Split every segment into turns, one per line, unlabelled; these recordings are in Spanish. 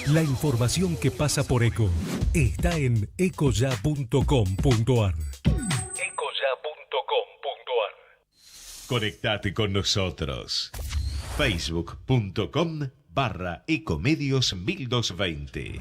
La información que pasa por ECO está en ecoya.com.ar.
Conectate con nosotros. Facebook.com/Ecomedios 1220.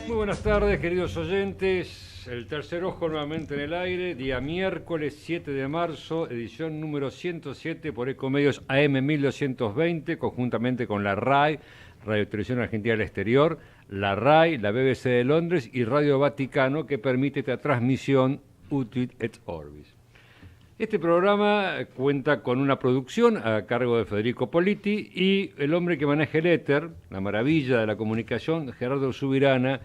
Buenas tardes, queridos oyentes. El tercer ojo nuevamente en el aire, día miércoles 7 de marzo, edición número 107 por Ecomedios AM 1220, conjuntamente con la RAI, Radio y Televisión Argentina del Exterior, la RAI, la BBC de Londres y Radio Vaticano, que permite esta transmisión Utit et Orbis. Este programa cuenta con una producción a cargo de Federico Politi y el hombre que maneja el éter, la maravilla de la comunicación, Gerardo Subirana,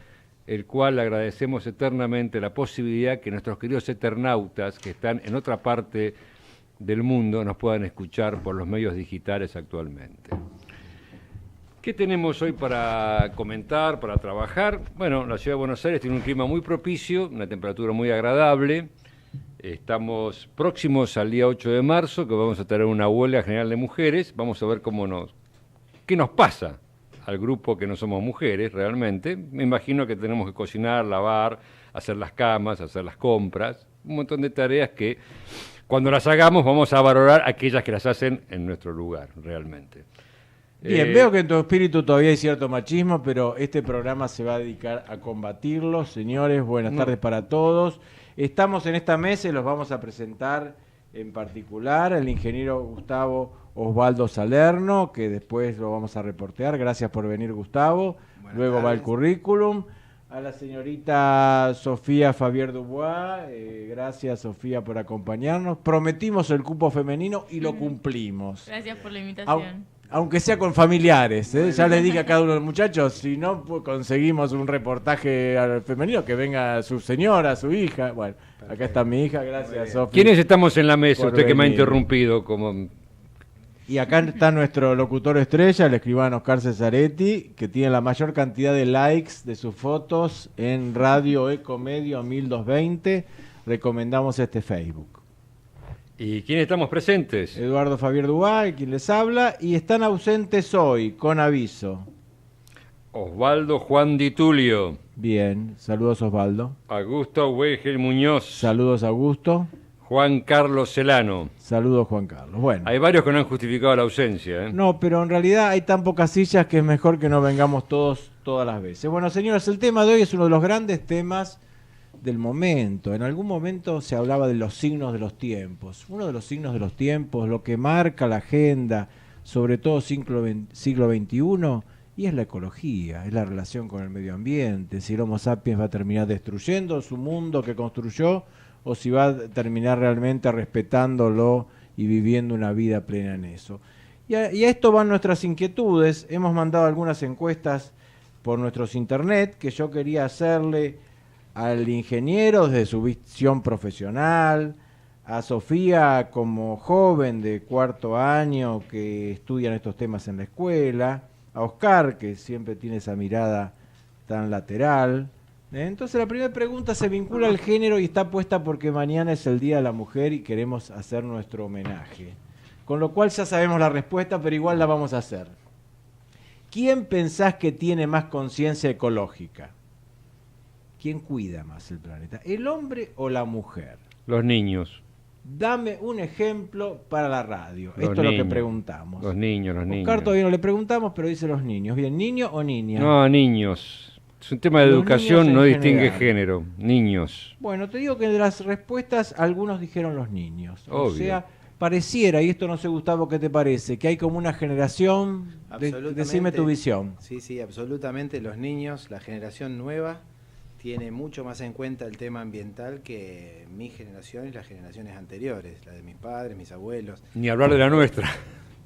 el cual agradecemos eternamente la posibilidad que nuestros queridos eternautas que están en otra parte del mundo nos puedan escuchar por los medios digitales actualmente. ¿Qué tenemos hoy para comentar, para trabajar? Bueno, la ciudad de Buenos Aires tiene un clima muy propicio, una temperatura muy agradable. Estamos próximos al día 8 de marzo, que vamos a tener una huelga general de mujeres. Vamos a ver qué nos pasa al grupo que no somos mujeres realmente. Me imagino que tenemos que cocinar, lavar, hacer las camas, hacer las compras, un montón de tareas que cuando las hagamos vamos a valorar aquellas que las hacen en nuestro lugar realmente.
Bien, veo que en tu espíritu todavía hay cierto machismo, pero este programa se va a dedicar a combatirlo. Señores, buenas tardes para todos. Estamos en esta mesa y los vamos a presentar en particular al ingeniero Gustavo Osvaldo Salerno, que después lo vamos a reportear. Gracias por venir, Gustavo. Buenas Luego tardes. Va el currículum. A la señorita Sofía Fabier Dubois, gracias Sofía por acompañarnos. Prometimos el cupo femenino y lo cumplimos.
Gracias por la invitación.
Aunque sea con familiares, ya les dije a cada uno de los muchachos, si no pues conseguimos un reportaje al femenino, que venga su señora, su hija. Bueno, perfecto. Acá está mi hija, gracias Sofía.
¿Quiénes estamos en la mesa? Usted que me ha interrumpido como...
Y acá está nuestro locutor estrella, el escribano Oscar Cesaretti, que tiene la mayor cantidad de likes de sus fotos en Radio Ecomedio 1220. Recomendamos este Facebook.
¿Y quiénes estamos presentes?
Eduardo Fabier Dubois, quien les habla, y están ausentes hoy, con aviso.
Osvaldo Juan Di Tulio.
Bien, saludos Osvaldo.
Augusto Weigel Muñoz.
Saludos Augusto.
Juan Carlos Celano.
Saludos Juan Carlos. Bueno.
Hay varios que no han justificado la ausencia, ¿eh?
No, pero en realidad hay tan pocas sillas que es mejor que no vengamos todos todas las veces. Bueno, señores, el tema de hoy es uno de los grandes temas del momento. En algún momento se hablaba de los signos de los tiempos. Uno de los signos de los tiempos, lo que marca la agenda, sobre todo siglo XXI, y es la ecología, es la relación con el medio ambiente. Si el Homo sapiens va a terminar destruyendo su mundo que construyó, o si va a terminar realmente respetándolo y viviendo una vida plena en eso. Y a esto van nuestras inquietudes. Hemos mandado algunas encuestas por nuestros internet que yo quería hacerle al ingeniero desde su visión profesional, a Sofía como joven de cuarto año que estudian estos temas en la escuela, a Oscar, que siempre tiene esa mirada tan lateral. Entonces la primera pregunta se vincula al género y está puesta porque mañana es el Día de la Mujer y queremos hacer nuestro homenaje. Con lo cual ya sabemos la respuesta, pero igual la vamos a hacer. ¿Quién pensás que tiene más conciencia ecológica? ¿Quién cuida más el planeta? ¿El hombre o la mujer?
Los niños.
Dame un ejemplo para la radio.
Los
Esto es lo que
niños.
preguntamos.
Los niños.
Oscar todavía no le preguntamos, pero dice los niños. Bien, ¿niño o niña?
No, niños. Es un tema de
Los
educación,
niños
no
en
distingue
general.
género. Niños.
Bueno, te digo que de las respuestas algunos dijeron los niños. O
Obvio.
sea, pareciera, y esto no sé, Gustavo, ¿qué te parece? Que hay como una generación... Decime tu visión.
Sí, absolutamente. Los niños, la generación nueva, tiene mucho más en cuenta el tema ambiental que mi generación y las generaciones anteriores, la de mis padres, mis abuelos.
Ni hablar de la nuestra.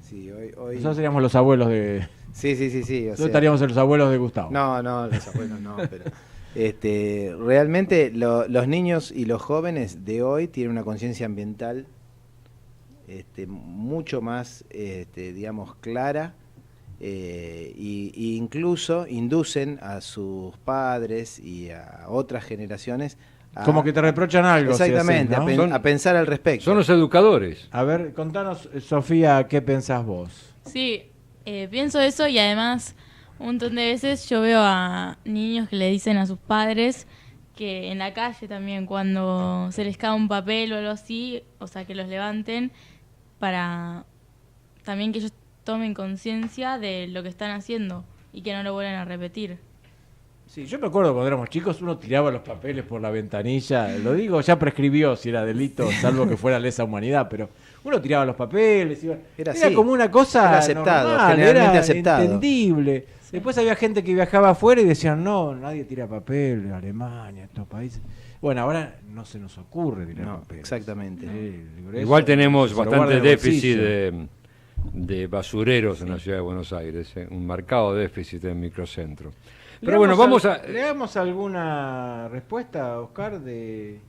Sí, hoy...
Nosotros seríamos los abuelos de...
Sí.
Nosotros estaríamos en los abuelos de Gustavo.
No, los abuelos no, pero... realmente los niños y los jóvenes de hoy tienen una conciencia ambiental mucho más, digamos, clara, y incluso inducen a sus padres y a otras generaciones a,
Como que te reprochan algo. si
exactamente,
haces, ¿no?
a pensar al respecto.
Son los educadores.
A ver, contanos, Sofía, ¿qué pensás vos?
Sí, pienso eso y además un montón de veces yo veo a niños que le dicen a sus padres que en la calle también cuando se les cae un papel o algo así, o sea, que los levanten para también que ellos tomen conciencia de lo que están haciendo y que no lo vuelvan a repetir.
Sí, yo me acuerdo cuando éramos chicos, uno tiraba los papeles por la ventanilla, lo digo, ya prescribió si era delito, salvo que fuera lesa humanidad, pero uno tiraba los papeles, era
así.
como una cosa
Era aceptado,
normal,
generalmente
era
aceptado.
entendible. Después había gente que viajaba afuera y decían, no, nadie tira papel, Alemania, estos países. Bueno, ahora no se nos ocurre tirar
No,
papel.
exactamente.
Igual tenemos
se lo guarda
bastante
en el
déficit
bolsillo.
de basureros en la ciudad de Buenos Aires, un marcado déficit en microcentro. Pero
¿Le
bueno,
damos
vamos a...
¿Le damos alguna respuesta, Oscar, de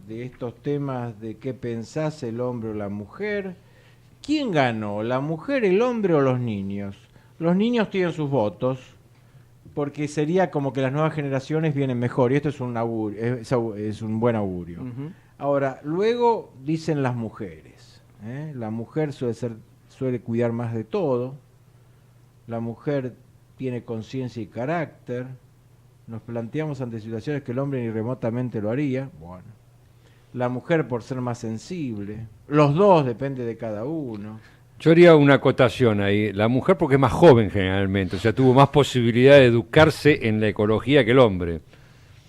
estos temas de qué pensás, el hombre o la mujer? ¿Quién ganó, la mujer, el hombre o los niños? Los niños tienen sus votos, porque sería como que las nuevas generaciones vienen mejor, y esto es un augurio, es un buen augurio.
Ujú.
Ahora, luego dicen las mujeres, ¿eh? La mujer suele cuidar más de todo, la mujer tiene conciencia y carácter, nos planteamos ante situaciones que el hombre ni remotamente lo haría, bueno, la mujer por ser más sensible, los dos, depende de cada uno.
Yo haría una acotación ahí. La mujer porque es más joven generalmente, o sea, tuvo más posibilidad de educarse en la ecología que el hombre.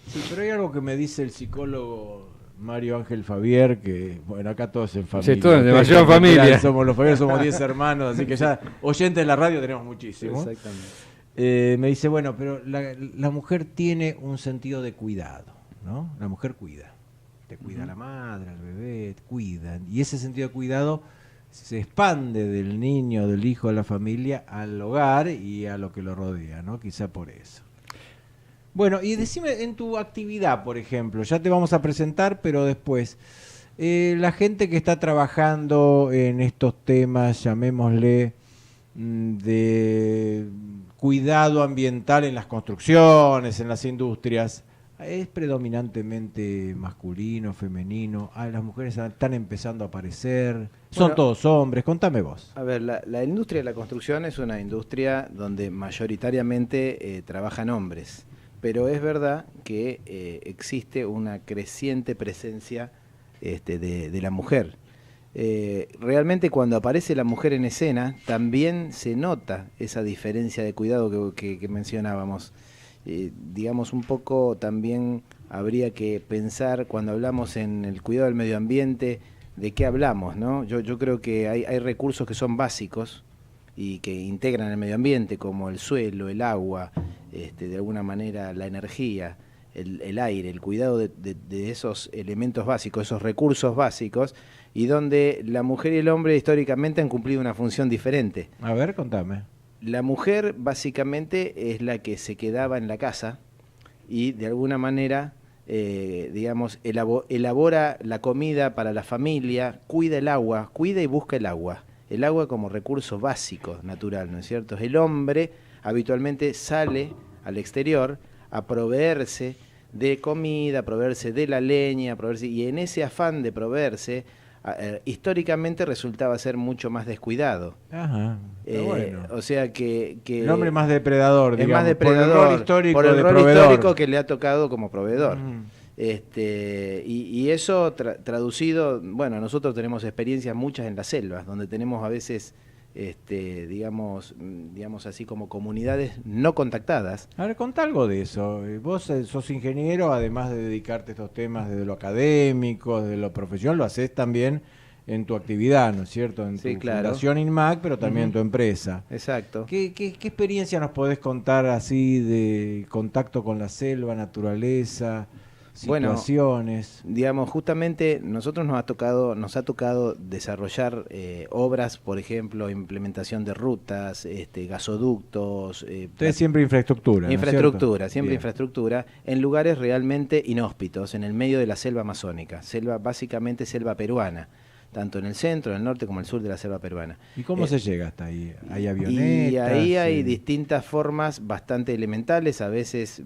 Sí, pero hay algo que me dice el psicólogo Mario Ángel Fabier, que, bueno, acá todos en familia.
Sí, todos en
Ustedes
demasiada
también,
familia.
Somos los Fabier, somos 10 hermanos, así que ya oyentes de la radio tenemos muchísimos.
Exactamente.
Me dice, bueno, pero la mujer tiene un sentido de cuidado, ¿no? La mujer cuida. Te cuida a la madre, al bebé, te cuidan. Y ese sentido de cuidado se expande del niño, del hijo de la familia al hogar y a lo que lo rodea, ¿no? Quizá por eso. Bueno, y decime en tu actividad, por ejemplo, ya te vamos a presentar, pero después, la gente que está trabajando en estos temas, llamémosle, de cuidado ambiental en las construcciones, en las industrias, ¿es predominantemente masculino, femenino? Las mujeres están empezando a aparecer, son
Bueno,
todos hombres, contame vos.
A ver, la industria de la construcción es una industria donde mayoritariamente trabajan hombres, pero es verdad que existe una creciente presencia de la mujer. Realmente cuando aparece la mujer en escena también se nota esa diferencia de cuidado que mencionábamos. Digamos, un poco también habría que pensar cuando hablamos en el cuidado del medio ambiente, de qué hablamos, ¿no? Yo creo que hay recursos que son básicos y que integran el medio ambiente, como el suelo, el agua, de alguna manera la energía, el aire, el cuidado de esos elementos básicos, esos recursos básicos, y donde la mujer y el hombre históricamente han cumplido una función diferente.
A ver, contame.
La mujer básicamente es la que se quedaba en la casa y de alguna manera digamos, elabora la comida para la familia, cuida el agua, cuida y busca el agua como recurso básico, natural, ¿no es cierto? El hombre habitualmente sale al exterior a proveerse de comida, a proveerse de la leña, y en ese afán de proveerse, históricamente resultaba ser mucho más descuidado.
Ajá, bueno.
O sea que
el hombre más depredador, digamos,
más depredador,
por el rol histórico
que le ha tocado como proveedor. Y eso traducido, bueno, nosotros tenemos experiencias muchas en las selvas, donde tenemos a veces, digamos así como comunidades no contactadas.
A ver, contá algo de eso. Vos sos ingeniero, además de dedicarte a estos temas desde lo académico, desde lo profesional, lo haces también en tu actividad, ¿no es cierto? En tu Fundación INMAC, pero también en tu empresa.
Exacto.
¿Qué experiencia nos podés contar así de contacto con la selva, naturaleza, situaciones?
Bueno, digamos, justamente nosotros nos ha tocado desarrollar obras, por ejemplo, implementación de rutas, gasoductos.
Ustedes siempre infraestructura.
Infraestructura, siempre
Bien.
Infraestructura, en lugares realmente inhóspitos, en el medio de la selva amazónica, básicamente selva peruana, tanto en el centro, en el norte como en el sur de la selva peruana.
¿Y cómo se llega hasta ahí? ¿Hay avionetas?
Y ahí hay distintas formas bastante elementales, a veces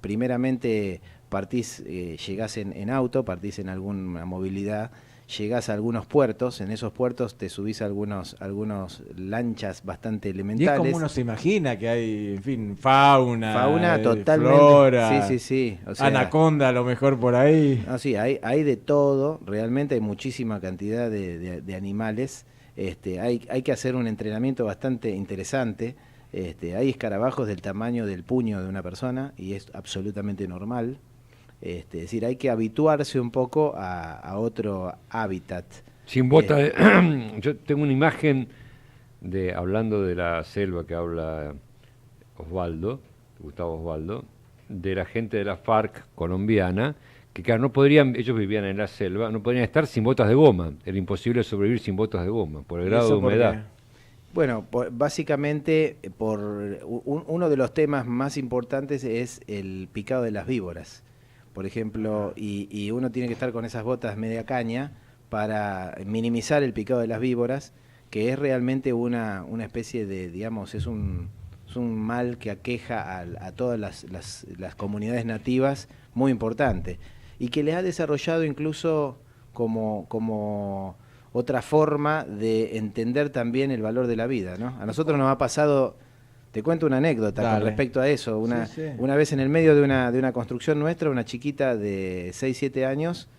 primeramente llegás en auto, partís en alguna movilidad, llegás a algunos puertos, en esos puertos te subís a algunos lanchas bastante elementales.
Y es como uno se imagina que hay, en fin, fauna
totalmente,
flora,
sí, o sea,
anaconda a lo mejor por ahí.
No, sí, hay de todo, realmente hay muchísima cantidad de animales. Hay que hacer un entrenamiento bastante interesante. Hay escarabajos del tamaño del puño de una persona y es absolutamente normal. Es decir, hay que habituarse un poco a otro hábitat.
Sin botas yo tengo una imagen hablando de la selva que habla Gustavo Osvaldo, de la gente de la FARC colombiana, que claro, no podrían, ellos vivían en la selva, no podrían estar sin botas de goma. Era imposible sobrevivir sin botas de goma, por el grado de humedad.
Bueno, básicamente uno de los temas más importantes es el picado de las víboras. Por ejemplo, y uno tiene que estar con esas botas media caña para minimizar el picado de las víboras, que es realmente una especie de, digamos, es un mal que aqueja a todas las comunidades nativas, muy importante, y que les ha desarrollado incluso como otra forma de entender también el valor de la vida, ¿no? A nosotros nos ha pasado. Te cuento una anécdota con respecto a eso. Una vez en el medio de una construcción nuestra, una chiquita de 6, 7 años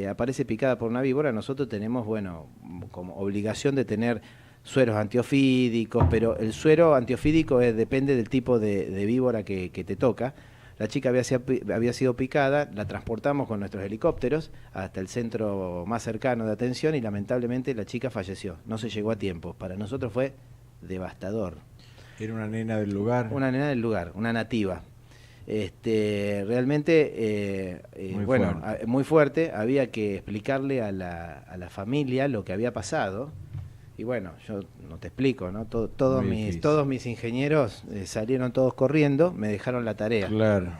aparece picada por una víbora. Nosotros tenemos, bueno, como obligación de tener sueros antiofídicos, pero el suero antiofídico depende del tipo de víbora que te toca. La chica había sido picada, la transportamos con nuestros helicópteros hasta el centro más cercano de atención y lamentablemente la chica falleció. No se llegó a tiempo. Para nosotros fue devastador.
¿Era una nena del lugar?
Una nena del lugar, una nativa. Realmente, muy fuerte. Había que explicarle a la familia lo que había pasado. Y bueno, yo no te explico, ¿no? Todos mis ingenieros salieron todos corriendo, me dejaron la tarea.
Claro.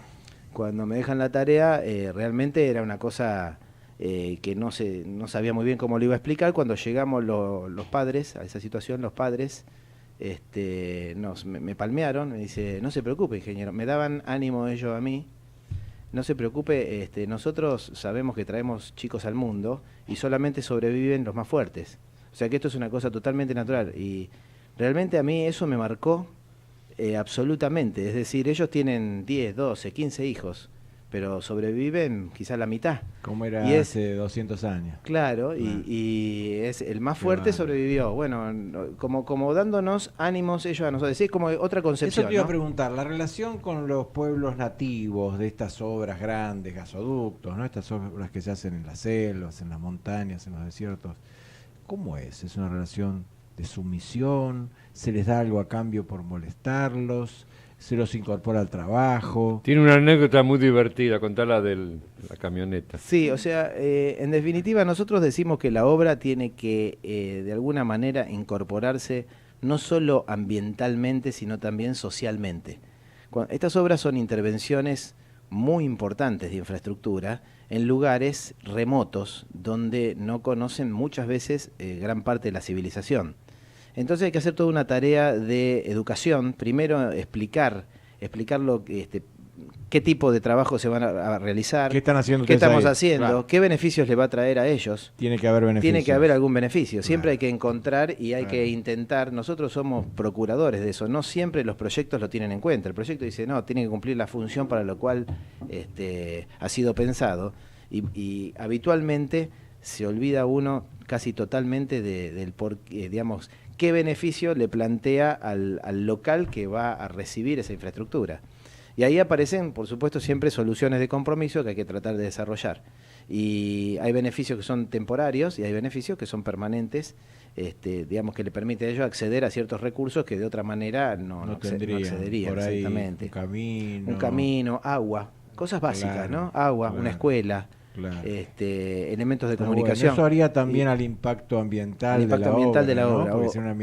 Cuando me dejan la tarea, realmente era una cosa que no sabía muy bien cómo lo iba a explicar. Cuando llegamos los padres, a esa situación, los padres me palmearon, me dice, no se preocupe, ingeniero, me daban ánimo ellos a mí, no se preocupe, nosotros sabemos que traemos chicos al mundo y solamente sobreviven los más fuertes, o sea que esto es una cosa totalmente natural y realmente a mí eso me marcó absolutamente, es decir, ellos tienen 10, 12, 15 hijos, pero sobreviven quizás la mitad.
Como era hace 200 años.
Claro, y es el más fuerte sobrevivió. Bueno, como dándonos ánimos ellos a nosotros. Es como otra concepción.
Eso te iba a preguntar, la relación con los pueblos nativos de estas obras grandes, gasoductos, ¿no? Estas obras que se hacen en las selvas, en las montañas, en los desiertos, ¿cómo es? ¿Es una relación de sumisión? ¿Se les da algo a cambio por molestarlos? ¿Se los incorpora al trabajo?
Tiene una anécdota muy divertida, contala de la camioneta.
Sí, o sea, en definitiva nosotros decimos que la obra tiene que de alguna manera incorporarse no solo ambientalmente, sino también socialmente. Estas obras son intervenciones muy importantes de infraestructura en lugares remotos donde no conocen muchas veces gran parte de la civilización. Entonces hay que hacer toda una tarea de educación, primero explicar lo que qué tipo de trabajo se van a realizar,
¿Qué están haciendo
qué
ustedes
estamos
ahí?
haciendo,
Claro.
qué beneficios le va a traer a ellos.
Tiene que haber beneficios.
Tiene que haber algún beneficio, siempre
Claro.
hay que encontrar y hay
Claro.
que intentar, nosotros somos procuradores de eso, no siempre los proyectos lo tienen en cuenta, el proyecto dice no, tiene que cumplir la función para lo cual ha sido pensado y habitualmente se olvida uno casi totalmente del digamos, qué beneficio le plantea al local que va a recibir esa infraestructura. Y ahí aparecen, por supuesto, siempre soluciones de compromiso que hay que tratar de desarrollar. Y hay beneficios que son temporarios y hay beneficios que son permanentes, digamos, que le permite a ellos acceder a ciertos recursos que de otra manera no accederían.
Por ahí
exactamente.
un
camino, agua, cosas básicas,
Claro,
¿no? Agua,
claro,
una escuela,
claro.
Elementos de
Está
comunicación.
bueno. Eso haría también
Y-
al impacto ambiental,
al impacto ambiental de la
¿no?
obra,
Porque
o-
sería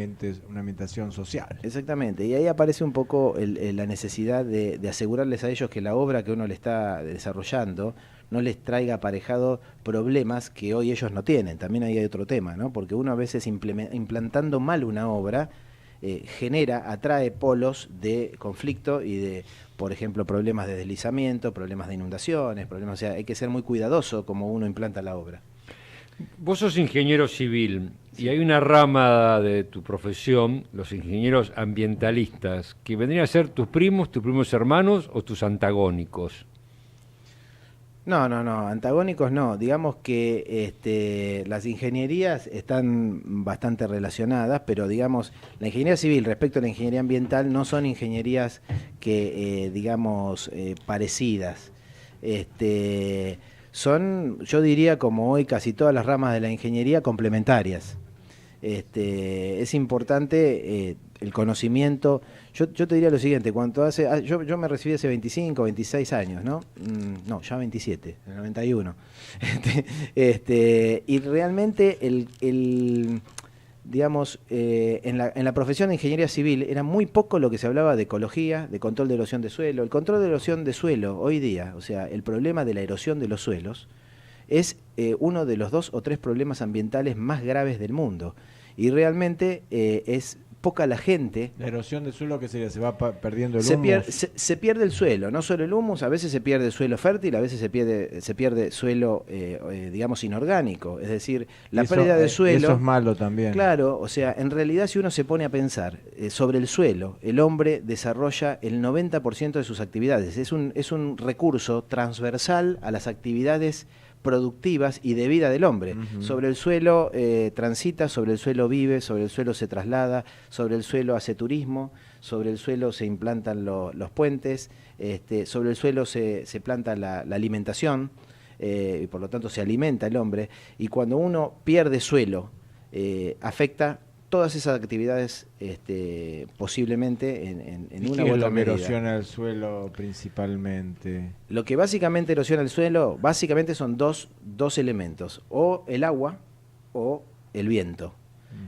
una ambientación social.
Exactamente, y ahí aparece un poco la necesidad de asegurarles a ellos que la obra que uno le está desarrollando no les traiga aparejado problemas que hoy ellos no tienen. También ahí hay otro tema, ¿no? Porque uno a veces implantando mal una obra atrae polos de conflicto y de, por ejemplo, problemas de deslizamiento, problemas de inundaciones, o sea, hay que ser muy cuidadoso como uno implanta la obra.
Vos sos ingeniero civil y hay una rama de tu profesión, los ingenieros ambientalistas, que vendrían a ser tus primos hermanos o tus antagónicos.
No, antagónicos no. Digamos que las ingenierías están bastante relacionadas, pero digamos, la ingeniería civil respecto a la ingeniería ambiental no son ingenierías que, parecidas. Son, yo diría, como hoy casi todas las ramas de la ingeniería, complementarias. Es importante el conocimiento. Yo te diría lo siguiente, yo me recibí hace 25, 26 años, ¿no? No, ya 27, en el 91. Y realmente digamos, en la profesión de ingeniería civil era muy poco lo que se hablaba de ecología, de control de erosión de suelo. El control de erosión de suelo hoy día, o sea, el problema de la erosión de los suelos, es uno de los 2 o 3 problemas ambientales más graves del mundo. Y realmente es poca la gente.
La erosión del suelo, ¿qué sería? Se va perdiendo el
Se
humus.
se pierde el suelo, no solo el humus, a veces se pierde suelo fértil, a veces se pierde suelo, digamos, inorgánico. Es decir, la pérdida de suelo.
Eso es malo también.
Claro, o sea, en realidad si uno se pone a pensar sobre el suelo, el hombre desarrolla el 90% de sus actividades. Es un recurso transversal a las actividades productivas y de vida del hombre.
Uh-huh.
Sobre el suelo transita, sobre el suelo vive, sobre el suelo se traslada, sobre el suelo hace turismo, sobre el suelo se implantan los puentes, sobre el suelo se planta la alimentación, y por lo tanto se alimenta el hombre, y cuando uno pierde suelo, afecta todas esas actividades posiblemente en
¿Y
una
qué
u
es
otra
lo que
medida.
erosiona el suelo principalmente?
Lo que básicamente erosiona el suelo, básicamente son dos elementos, o el agua o el viento.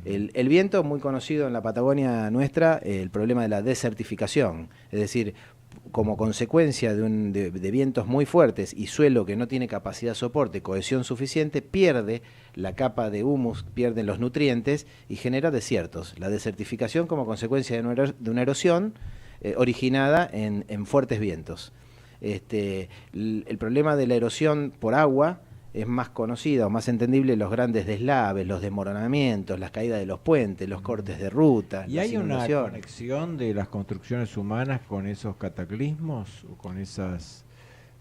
El viento, muy conocido en la Patagonia nuestra, el problema de la desertificación, es decir, como consecuencia de vientos muy fuertes y suelo que no tiene capacidad de soporte, cohesión suficiente, pierde la capa de humus, pierden los nutrientes y genera desiertos. La desertificación como consecuencia de una erosión originada en fuertes vientos. El problema de la erosión por agua es más conocida o más entendible los grandes deslaves, los desmoronamientos, las caídas de los puentes, los cortes de ruta.
¿Y
las
hay una
inundaciones.
conexión de las construcciones humanas con esos cataclismos o con esas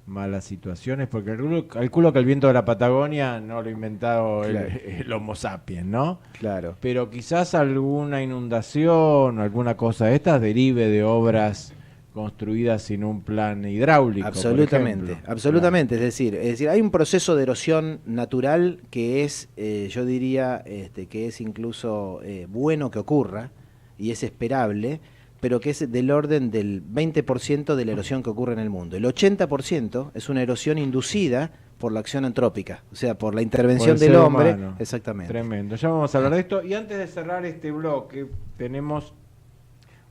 malas situaciones? Porque calculo que el viento de la Patagonia no lo ha inventado
Claro.
el Homo sapiens, ¿no?
Claro.
Pero quizás alguna inundación o alguna cosa de estas derive de obras construidas sin un plan hidráulico.
Absolutamente,
por ejemplo.
absolutamente. Es decir, hay un proceso de erosión natural que es, yo diría, que es incluso bueno que ocurra y es esperable, pero que es del orden del 20% de la erosión que ocurre en el mundo. El 80% es una erosión inducida por la acción antrópica, o sea, por la intervención
Por el
del
ser
hombre.
humano.
Exactamente.
Tremendo. Ya vamos a hablar de esto. Y antes de cerrar este bloque, tenemos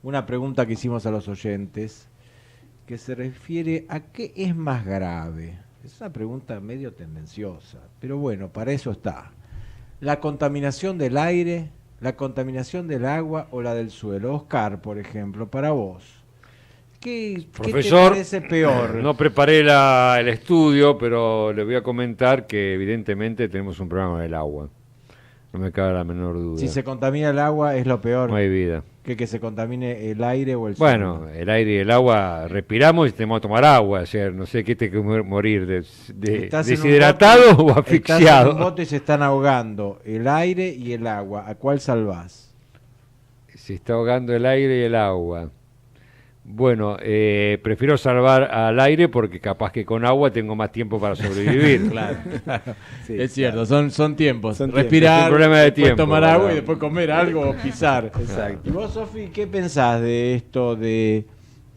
una pregunta que hicimos a los oyentes, que se refiere a qué es más grave. Es una pregunta medio tendenciosa, pero bueno, para eso está. La contaminación del aire, la contaminación del agua o la del suelo. Oscar, por ejemplo, para vos, ¿qué
Profesor,
te parece peor?
No preparé el estudio, pero le voy a comentar que evidentemente tenemos un problema con el agua. No me cabe la menor duda.
Si se contamina el agua es lo peor.
No hay vida.
Que se contamine el aire o el suelo.
Bueno, el aire y el agua respiramos y tenemos que tomar agua. O sea, no sé qué te que morir, deshidratado o asfixiado.
Estás en un bote y se están ahogando el aire y el agua. ¿A cuál salvás?
Se está ahogando el aire y el agua. Bueno, prefiero salvar al aire porque capaz que con agua tengo más tiempo para sobrevivir.
Claro.
Sí,
Es cierto, son tiempos.
Son
Respirar,
tiempos. Es un problema de
después
tiempo,
tomar
¿verdad?
agua y después comer algo o pisar.
Exacto.
¿Y vos, Sofi, qué pensás de esto de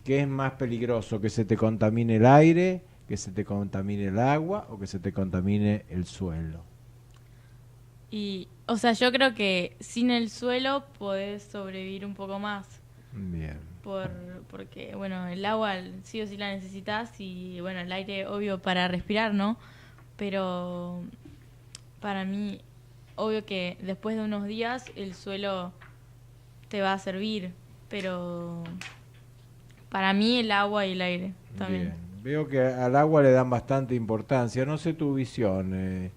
qué es más peligroso? ¿Que se te contamine el aire, que se te contamine el agua o que se te contamine el suelo?
Y, o sea, yo creo que sin el suelo podés sobrevivir un poco más.
Bien.
Porque, bueno, el agua sí o sí la necesitas y, bueno, el aire, obvio, para respirar, ¿no? Pero para mí, obvio que después de unos días el suelo te va a servir, pero para mí el agua y el aire también.
Bien. Veo que al agua le dan bastante importancia. No sé tu visión.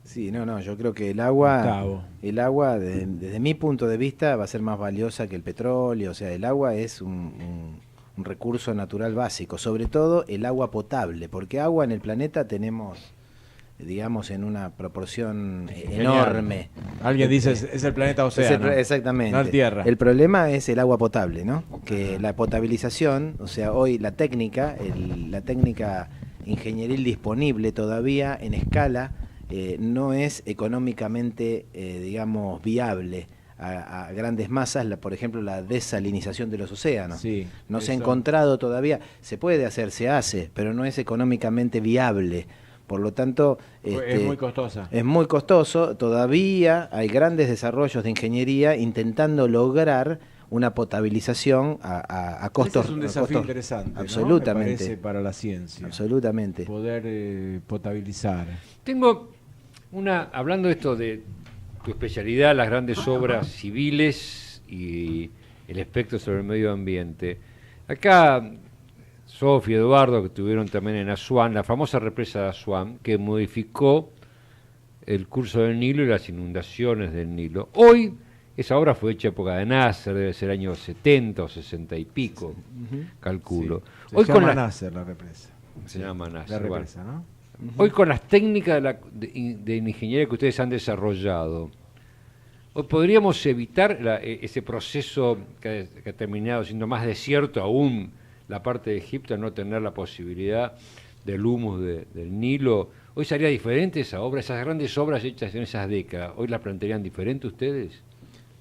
Sí, no, yo creo que
Gustavo.
el agua desde mi punto de vista va a ser más valiosa que el petróleo, o sea, el agua es un recurso natural básico, sobre todo el agua potable, porque agua en el planeta tenemos, digamos, en una proporción enorme.
Alguien dice es el planeta océano.
Exactamente.
No la Tierra.
El problema es el agua potable, ¿no? Que la potabilización, o sea, hoy la técnica ingenieril disponible todavía en escala no es económicamente, digamos, viable a grandes masas, por ejemplo, la desalinización de los océanos.
Sí,
no se ha
eso.
encontrado todavía, se puede hacer, se hace, pero no es económicamente viable. Por lo tanto,
Es muy costosa.
es muy costoso. Todavía hay grandes desarrollos de ingeniería intentando lograr una potabilización a costos.
Ese es un desafío interesante, ¿no?
Absolutamente.
Me parece para la ciencia.
Absolutamente.
Poder potabilizar.
Tengo hablando de esto de tu especialidad, las grandes obras civiles y el espectro sobre el medio ambiente. Acá, Sofía y Eduardo, que estuvieron también en Asuán, la famosa represa de Asuán, que modificó el curso del Nilo y las inundaciones del Nilo. Hoy, esa obra fue hecha en época de Nasser, debe ser años 70 o 60 y pico, calculo.
Sí.
Hoy
Se
con
llama
la,
Nasser la represa.
se llama Nasser,
La
bueno.
represa, ¿no?
Hoy con las técnicas de ingeniería que ustedes han desarrollado, ¿hoy podríamos evitar ese proceso que ha terminado siendo más desierto aún la parte de Egipto, no tener la posibilidad del humus del Nilo? ¿Hoy sería diferente esa obra, esas grandes obras hechas en esas décadas? ¿Hoy las plantearían diferente ustedes?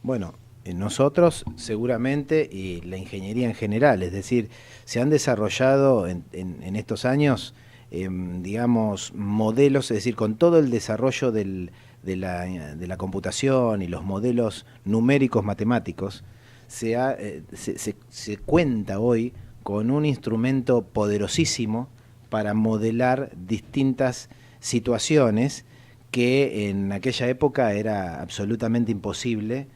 Bueno, nosotros seguramente y la ingeniería en general, es decir, se han desarrollado en estos años, digamos, modelos, es decir, con todo el desarrollo de la computación y los modelos numéricos matemáticos, se cuenta hoy con un instrumento poderosísimo para modelar distintas situaciones que en aquella época era absolutamente imposible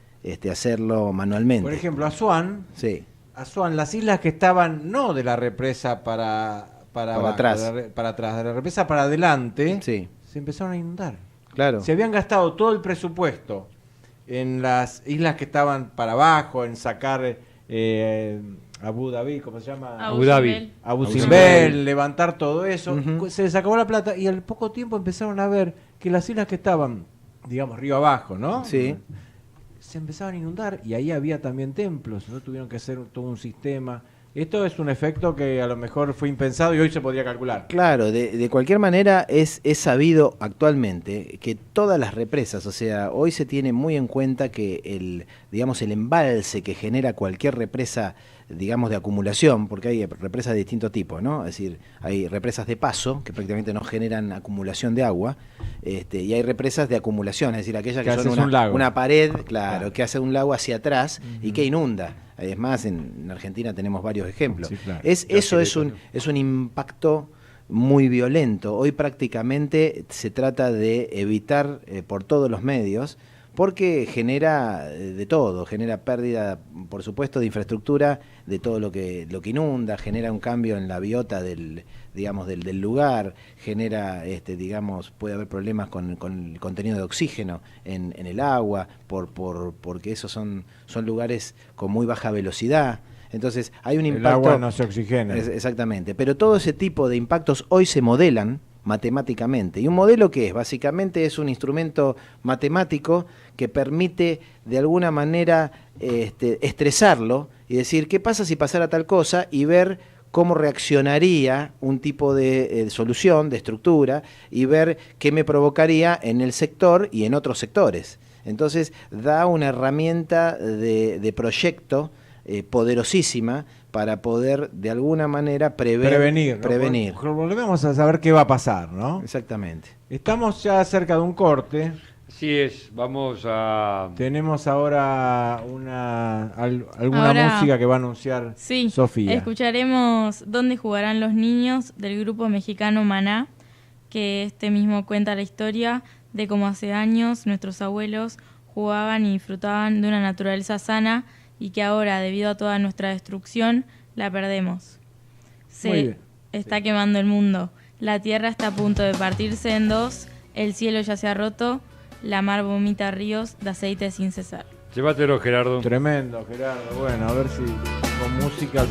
hacerlo manualmente.
Por ejemplo, Asuán,
Sí,
las islas que estaban no de la represa para abajo,
atrás.
para atrás, de la represa para adelante,
sí,
se empezaron a inundar.
claro.
Se habían gastado todo el presupuesto en las islas que estaban para abajo, en sacar Abu Dhabi, ¿cómo se llama?
Abu Dhabi.
Simbel.
Abu
Abu
Simbel,
Simbel.
levantar todo eso.
Ujú.
Se les acabó la plata y al poco tiempo empezaron a ver que las islas que estaban, digamos, río abajo, ¿no?
Sí.
Se empezaban a inundar y ahí había también templos, ¿no? Tuvieron que hacer todo un sistema. Esto es un efecto que a lo mejor fue impensado y hoy se podría calcular.
Claro, de cualquier manera es sabido actualmente que todas las represas, o sea, hoy se tiene muy en cuenta que el embalse que genera cualquier represa, digamos, de acumulación, porque hay represas de distinto tipo, ¿no? Es decir, hay represas de paso que prácticamente no generan acumulación de agua, y hay represas de acumulación, es decir, aquellas que
Que
son
haces un lago.
una pared, claro, que hace un lago hacia atrás y que inunda. Es más, en Argentina tenemos varios ejemplos.
Sí, claro.
Eso es un impacto muy violento. Hoy prácticamente se trata de evitar por todos los medios, porque genera de todo, genera pérdida, por supuesto, de infraestructura, de todo lo que inunda, genera un cambio en la biota del lugar, genera, puede haber problemas con el contenido de oxígeno en el agua, porque esos son lugares con muy baja velocidad. Entonces hay un impacto.
El agua no se oxigena.
Exactamente, pero todo ese tipo de impactos hoy se modelan matemáticamente. ¿Y un modelo qué es? Básicamente es un instrumento matemático que permite de alguna manera estresarlo y decir qué pasa si pasara tal cosa y ver cómo reaccionaría un tipo de solución, de estructura, y ver qué me provocaría en el sector y en otros sectores. Entonces da una herramienta de proyecto poderosísima para poder de alguna manera prevenir.
Volvemos a saber qué va a pasar, ¿no?
Exactamente.
Estamos ya cerca de un corte.
Así es, vamos a...
Tenemos ahora alguna música que va a anunciar Sofía.
Escucharemos Dónde jugarán los niños del grupo mexicano Maná, que mismo cuenta la historia de cómo hace años nuestros abuelos jugaban y disfrutaban de una naturaleza sana y que ahora, debido a toda nuestra destrucción, la perdemos. Se está quemando el mundo. La tierra está a punto de partirse en dos, el cielo ya se ha roto, la mar vomita ríos de aceite sin cesar.
Llévatelo, Gerardo.
Tremendo, Gerardo. Bueno, a ver si con música...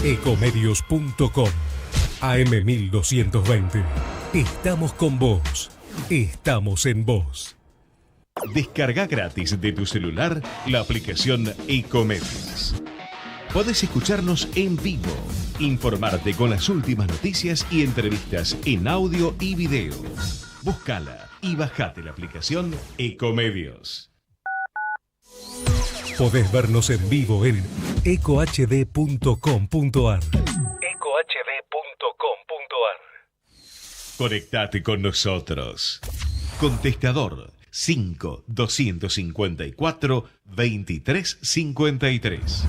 Ecomedios.com AM1220. Estamos con vos. Estamos en vos.
Descarga gratis de tu celular la aplicación Ecomedios. Podés escucharnos en vivo, informarte con las últimas noticias y entrevistas en audio y video. Búscala y bajate la aplicación Ecomedios.
Podés vernos en vivo en ecohd.com.ar.
Conectate con nosotros. Contestador 5-254-2353.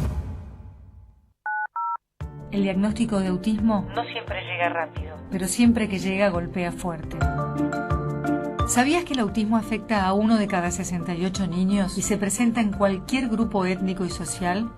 El diagnóstico de autismo no siempre llega rápido, pero siempre que llega golpea fuerte. ¿Sabías que el autismo afecta a 1 de cada 68 niños y se presenta en cualquier grupo étnico y social?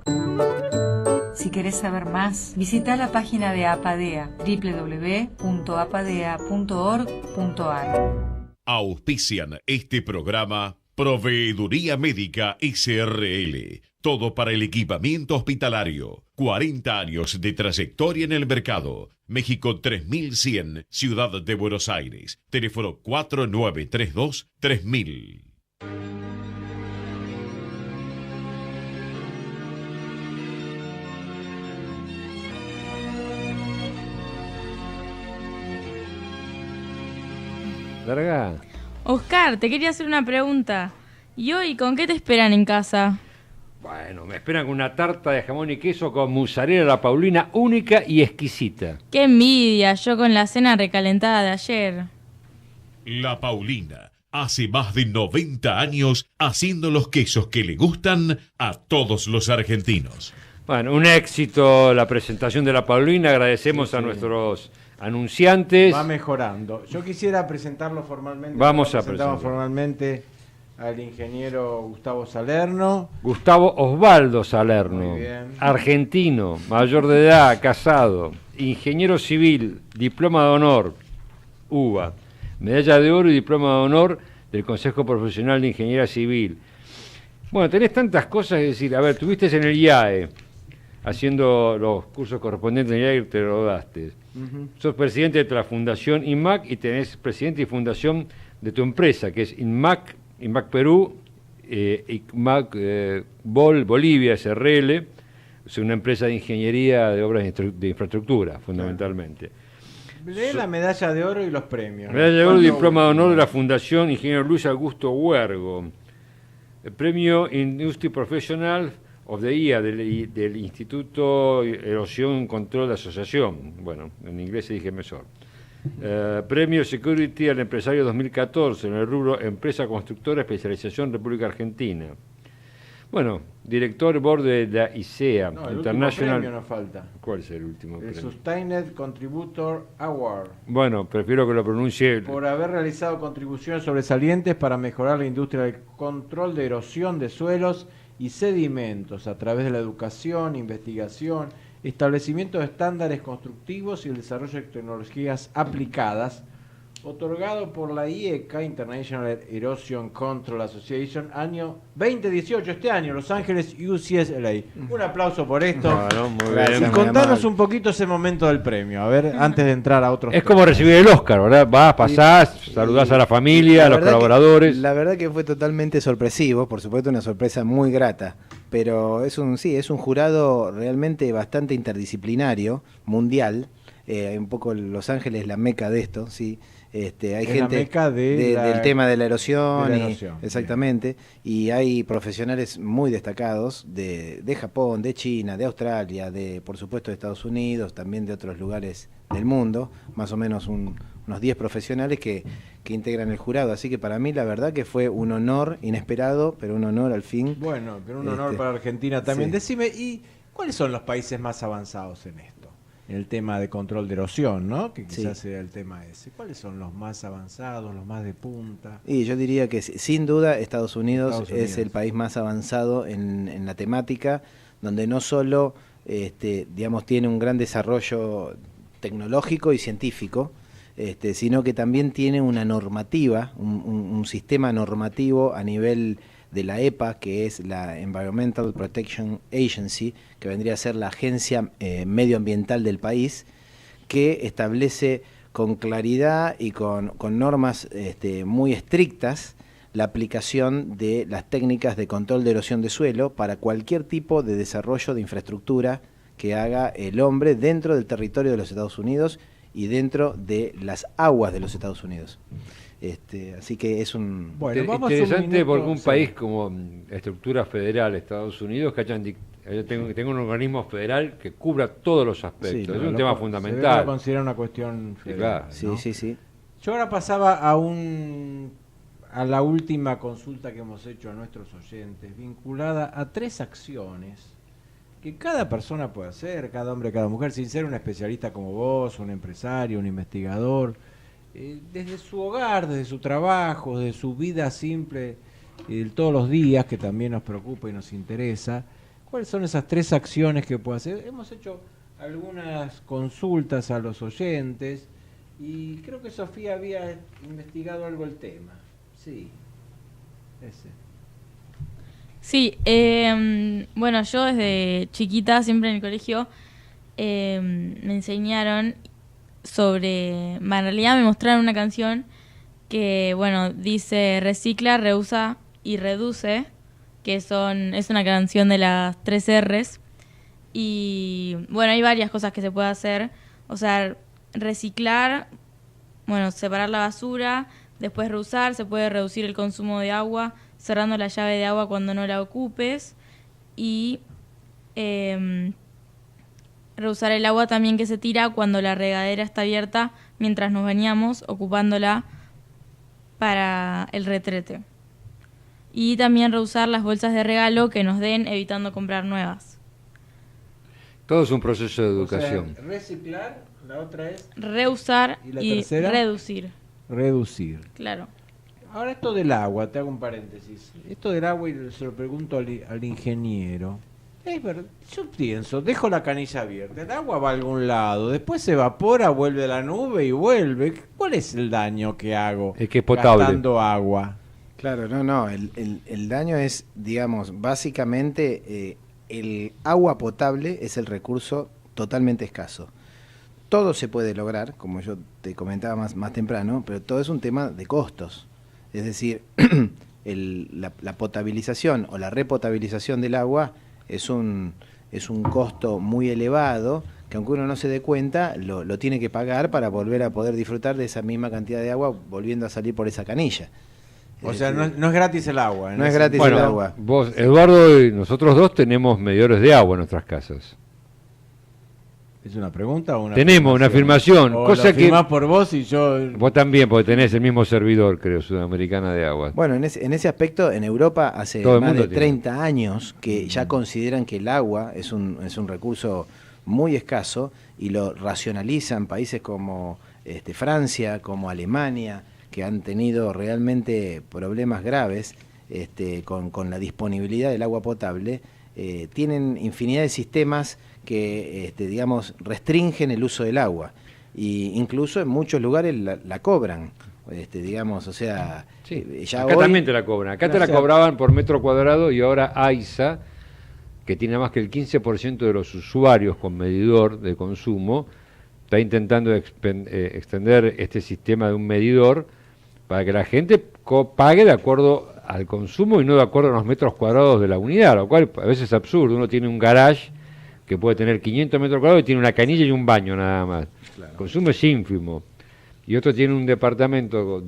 Si querés saber más, visita la página de APADEA, www.apadea.org.ar.
Auspician este programa Proveeduría Médica SRL. Todo para el equipamiento hospitalario. 40 años de trayectoria en el mercado. México 3100, Ciudad de Buenos Aires. Teléfono 4932-3000.
Larga.
Oscar, te quería hacer una pregunta. ¿Y hoy con qué te esperan en casa?
Bueno, me esperan con una tarta de jamón y queso con mozzarella a la paulina única y exquisita.
¡Qué envidia! Yo con la cena recalentada de ayer.
La Paulina, hace más de 90 años haciendo los quesos que le gustan a todos los argentinos.
Bueno, un éxito la presentación de la paulina. Agradecemos a nuestros anunciantes.
Va mejorando. Yo quisiera presentarlo formalmente.
Vamos a
presentamos
presentarlo.
formalmente al ingeniero Gustavo Salerno.
Gustavo Osvaldo Salerno,
Muy bien.
argentino, mayor de edad, casado, ingeniero civil, diploma de honor, UBA, medalla de oro y diploma de honor del Consejo Profesional de Ingeniería Civil. Bueno, tenés tantas cosas que decir. A ver, tuviste en el IAE, haciendo los cursos correspondientes en el IAE y te lo daste. Sos presidente de la Fundación INMAC y tenés presidente y fundación de tu empresa, que es INMAC Perú, INMAC Bolivia SRL, es una empresa de ingeniería de obras de infraestructura, fundamentalmente.
Lee la medalla de oro y los premios.
Medalla de oro y
¿Cuándo
diploma de honor
último?
de la Fundación Ingeniero Luis Augusto Huergo. El premio Industry Professional of the Year del Instituto Erosión Control de Asociación. Bueno, en inglés se dije mejor. Premio Security al Empresario 2014 en el rubro Empresa Constructora Especialización República Argentina. Bueno, director board de la ICEA
No, el
International.
último premio nos falta.
¿Cuál es el último
El
premio?
Sustained Contributor Award.
Bueno, prefiero que lo pronuncie.
Por haber realizado contribuciones sobresalientes para mejorar la industria del control de erosión de suelos y sedimentos a través de la educación, investigación, establecimiento de estándares constructivos y el desarrollo de tecnologías aplicadas, otorgado por la IECA, International Erosion Control Association, año 2018, este año, Los Ángeles, UCSLA. Un aplauso por esto.
Bueno, muy
Gracias.
bien.
Y contanos
amable.
un poquito ese momento del premio, a ver, antes de entrar a otros
Es como
premios.
recibir el Oscar, ¿verdad? Vas, pasás, saludás a la familia, a los
verdad
colaboradores.
la verdad que fue totalmente sorpresivo, por supuesto una sorpresa muy grata, pero es un jurado realmente bastante interdisciplinario, mundial, un poco Los Ángeles la meca de esto, sí. Hay
Es la
gente
meca
del tema de la erosión,
de la erosión,
exactamente, y hay profesionales muy destacados de Japón, de China, de Australia, por supuesto de Estados Unidos, también de otros lugares del mundo, más o menos unos 10 profesionales que integran el jurado, así que para mí la verdad que fue un honor inesperado, pero un honor al fin.
Bueno, pero un honor para Argentina también.
Sí.
Decime, ¿y cuáles son los países más avanzados en esto? En el tema de control de erosión, ¿no? Que quizás sea el tema ese. ¿Cuáles son los más avanzados, los más de punta?
Y yo diría que sin duda Estados Unidos
Estados Unidos.
es el país más avanzado en la temática, donde no solo digamos, tiene un gran desarrollo tecnológico y científico, sino que también tiene una normativa, un sistema normativo a nivel de la EPA, que es la Environmental Protection Agency, que vendría a ser la agencia medioambiental del país, que establece con claridad y con normas muy estrictas la aplicación de las técnicas de control de erosión de suelo para cualquier tipo de desarrollo de infraestructura que haga el hombre dentro del territorio de los Estados Unidos y dentro de las aguas de los Estados Unidos. Así que es un...
Bueno, vamos a un
Interesante
minuto,
porque un
sí.
país como estructura federal, Estados Unidos, que tenga un organismo federal que cubra todos los aspectos.
Sí,
es un
lo
tema
Se
fundamental.
debe considerar una cuestión federal,
claro.
¿no?
Sí.
Yo ahora pasaba a la última consulta que hemos hecho a nuestros oyentes, vinculada a 3 acciones que cada persona puede hacer, cada hombre, cada mujer, sin ser un especialista como vos, un empresario, un investigador, desde su hogar, desde su trabajo, desde su vida simple, de todos los días, que también nos preocupa y nos interesa. ¿Cuáles son esas 3 acciones que puede hacer? Hemos hecho algunas consultas a los oyentes y creo que Sofía había investigado algo el tema. Sí, ese.
Sí, bueno, yo desde chiquita, siempre en el colegio, me enseñaron sobre, en realidad me mostraron una canción que, bueno, dice recicla, reusa y reduce, que es una canción de las 3 R's. Y, bueno, hay varias cosas que se puede hacer. O sea, reciclar, bueno, separar la basura, Después reusar, se puede reducir el consumo de agua cerrando la llave de agua cuando no la ocupes. Y reusar el agua también que se tira cuando la regadera está abierta mientras nos bañamos, ocupándola para el retrete. Y también reusar las bolsas de regalo que nos den, evitando comprar nuevas.
Todo es un proceso de educación.
O sea, reciclar, la otra es
Reusar
¿Y la
y
tercera?
reducir.
reducir.
Claro.
Ahora esto del agua, te hago un paréntesis. Esto del agua, y se lo pregunto al ingeniero. Es verdad, yo pienso, dejo la canilla abierta, el agua va a algún lado, después se evapora, vuelve a la nube y vuelve. ¿Cuál es el daño que hago
Es que es potable.
gastando agua?
Claro, no, el daño es, digamos, básicamente el agua potable es el recurso totalmente escaso. Todo se puede lograr, como yo te comentaba más temprano, pero todo es un tema de costos. Es decir, la potabilización o la repotabilización del agua es un costo muy elevado que, aunque uno no se dé cuenta, lo tiene que pagar para volver a poder disfrutar de esa misma cantidad de agua volviendo a salir por esa canilla.
O sea, no es gratis el agua.
No es gratis
Bueno,
el agua.
vos, Eduardo, y nosotros dos tenemos medidores de agua en nuestras casas.
¿Es una pregunta o una
Tenemos una afirmación,
O
cosa
lo
que
firmás por vos y yo...
vos también, porque tenés el mismo servidor, creo, Sudamericana de Agua.
Bueno, en ese aspecto, en Europa hace
Todo el
más
mundo
de
tiene.
30 años que ya consideran que el agua es un recurso muy escaso y lo racionalizan países como Francia, como Alemania, que han tenido realmente problemas graves con la disponibilidad del agua potable. Tienen infinidad de sistemas que, digamos, restringen el uso del agua. Y incluso en muchos lugares la cobran, digamos, o sea...
Sí.
ya
Acá
hoy,
también te la cobran. Acá te la cobraban por metro cuadrado y ahora AISA, que tiene más que el 15% de los usuarios con medidor de consumo, está intentando extender este sistema de un medidor para que la gente pague de acuerdo al consumo y no de acuerdo a los metros cuadrados de la unidad, lo cual a veces es absurdo. Uno tiene un garage que puede tener 500 metros cuadrados y tiene una canilla y un baño nada más. Claro. El consumo es ínfimo. Y otro tiene un departamento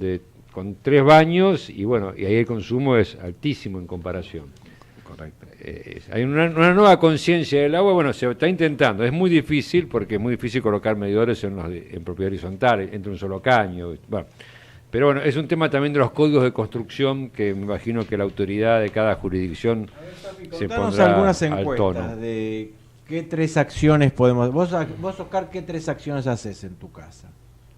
con 3 baños y bueno, y ahí el consumo es altísimo en comparación.
Correcto.
Hay una nueva conciencia del agua, bueno, se está intentando. Es muy difícil porque es muy difícil colocar medidores en propiedad horizontal, entre un solo caño. Bueno, pero bueno, es un tema también de los códigos de construcción que me imagino que la autoridad de cada jurisdicción se pondrá
algunas
al
encuestas
tono.
de qué 3 acciones podemos... Vos, Oscar, ¿qué 3 acciones haces en tu casa?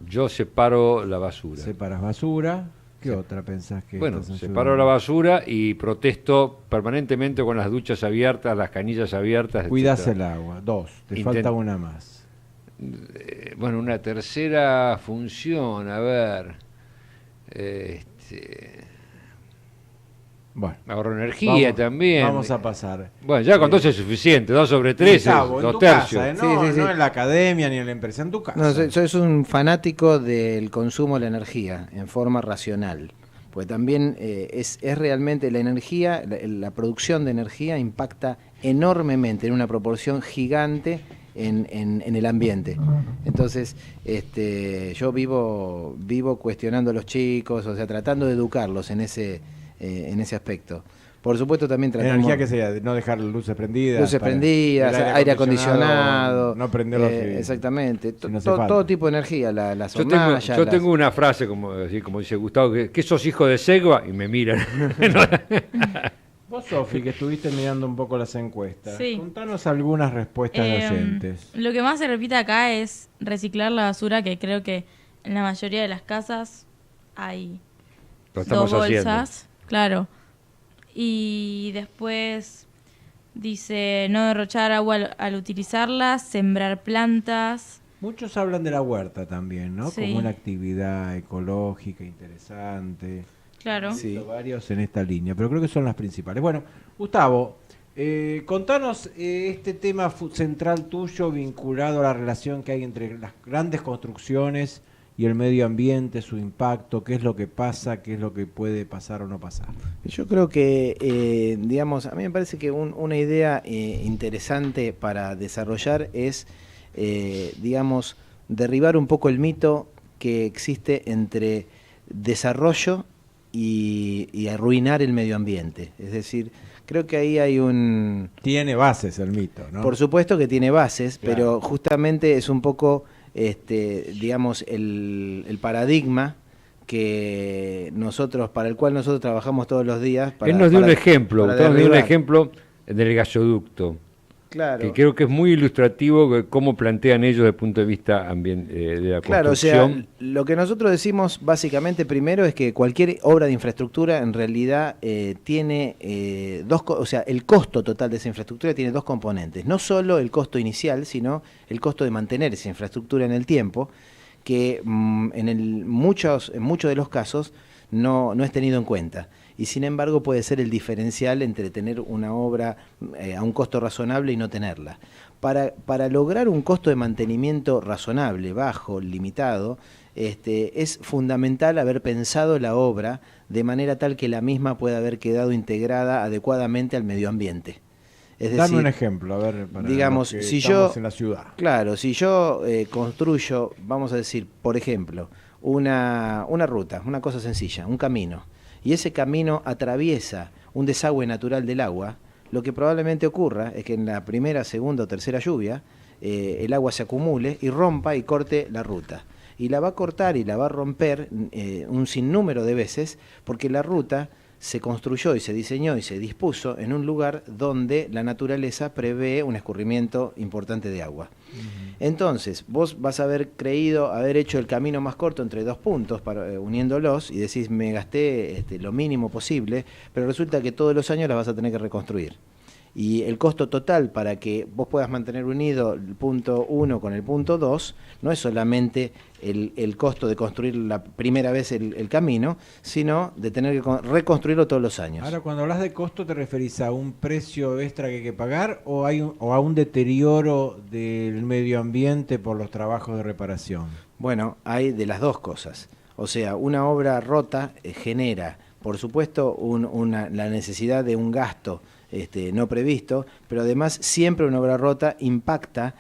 Yo separo la basura.
¿Separas basura? ¿Qué otra pensás que
Bueno,
estás
separo la basura y protesto permanentemente con las duchas abiertas, las canillas abiertas.
Cuidás
etcétera.
el agua. 2. Te falta una más.
Bueno, una tercera función, a ver.
Bueno,
ahorro energía también.
Vamos a pasar.
Bueno, ya con 2 es suficiente, 2 sobre 3 es
Gustavo,
2
en tu
tercios.
casa, no,
Sí.
no en la academia ni en la empresa, en tu casa.
No, soy un fanático del consumo de la energía en forma racional, pues también es realmente la energía, la producción de energía impacta enormemente en una proporción gigante en el ambiente. Entonces, yo vivo cuestionando a los chicos, o sea, tratando de educarlos en ese aspecto. Por supuesto también tratamos...
Energía que sería no dejar luces prendidas.
Luces prendidas, aire acondicionado.
No prenderlo.
Exactamente.
Si no hace falta.
Todo tipo de energía. Las
Yo
hornallas,
tengo una frase, como dice Gustavo, que sos hijo de Segua, y me miran.
Vos, Sofi, que estuviste mirando un poco las encuestas,
Sí.
contanos algunas respuestas de oyentes.
Lo que más se repite acá es reciclar la basura, que creo que en la mayoría de las casas hay
Lo
2
estamos
bolsas.
haciendo.
Claro. Y después dice no derrochar agua al utilizarla, sembrar plantas.
Muchos hablan de la huerta también, ¿no?
Sí.
Como una actividad ecológica interesante.
Claro.
Sí.
He visto varios en esta línea, pero creo que son las principales. Bueno, Gustavo, contanos este tema central tuyo vinculado a la relación que hay entre las grandes construcciones y el medio ambiente, su impacto, qué es lo que pasa, qué es lo que puede pasar o no pasar.
Yo creo que, digamos, a mí me parece que una idea interesante para desarrollar es, digamos, derribar un poco el mito que existe entre desarrollo y arruinar el medio ambiente. Es decir, creo que ahí hay un...
Tiene bases el mito, ¿no?
Por supuesto que tiene bases,
Claro.
pero justamente es un poco, digamos, el paradigma que para el cual nosotros trabajamos todos los días.
Él nos dio un ejemplo,
para
usted nos dio un
derribar.
ejemplo del gasoducto,
Claro.
que creo que es muy ilustrativo de cómo plantean ellos desde el punto de vista de la
Claro, o sea,
construcción.
lo que nosotros decimos básicamente primero es que cualquier obra de infraestructura en realidad tiene o sea, el costo total de esa infraestructura tiene dos componentes. No solo el costo inicial, sino el costo de mantener esa infraestructura en el tiempo, que en muchos de los casos no es tenido en cuenta. Y sin embargo puede ser el diferencial entre tener una obra a un costo razonable y no tenerla. Para lograr un costo de mantenimiento razonable, bajo, limitado, es fundamental haber pensado la obra de manera tal que la misma pueda haber quedado integrada adecuadamente al medio ambiente. Es
Dame
decir,
un ejemplo, a ver, para
digamos,
los que
si
estamos
yo-
en la ciudad.
Claro, si yo construyo, vamos a decir, por ejemplo, una ruta, una cosa sencilla, un camino, y ese camino atraviesa un desagüe natural del agua, lo que probablemente ocurra es que en la primera, segunda o tercera lluvia el agua se acumule y rompa y corte la ruta. Y la va a cortar y la va a romper un sinnúmero de veces porque la ruta se construyó y se diseñó y se dispuso en un lugar donde la naturaleza prevé un escurrimiento importante de agua. Entonces, vos vas a haber creído haber hecho el camino más corto entre dos puntos uniéndolos y decís, me gasté lo mínimo posible, pero resulta que todos los años las vas a tener que reconstruir. Y el costo total para que vos puedas mantener unido el punto 1 con el punto 2 no es solamente el costo de construir la primera vez el camino, sino de tener que reconstruirlo todos los años.
Ahora, cuando hablas de costo, ¿te referís a un precio extra que hay que pagar o a un deterioro del medio ambiente por los trabajos de reparación?
Bueno, hay de las dos cosas. O sea, una obra rota genera, por supuesto, la necesidad de un gasto no previsto, pero además siempre una obra rota impacta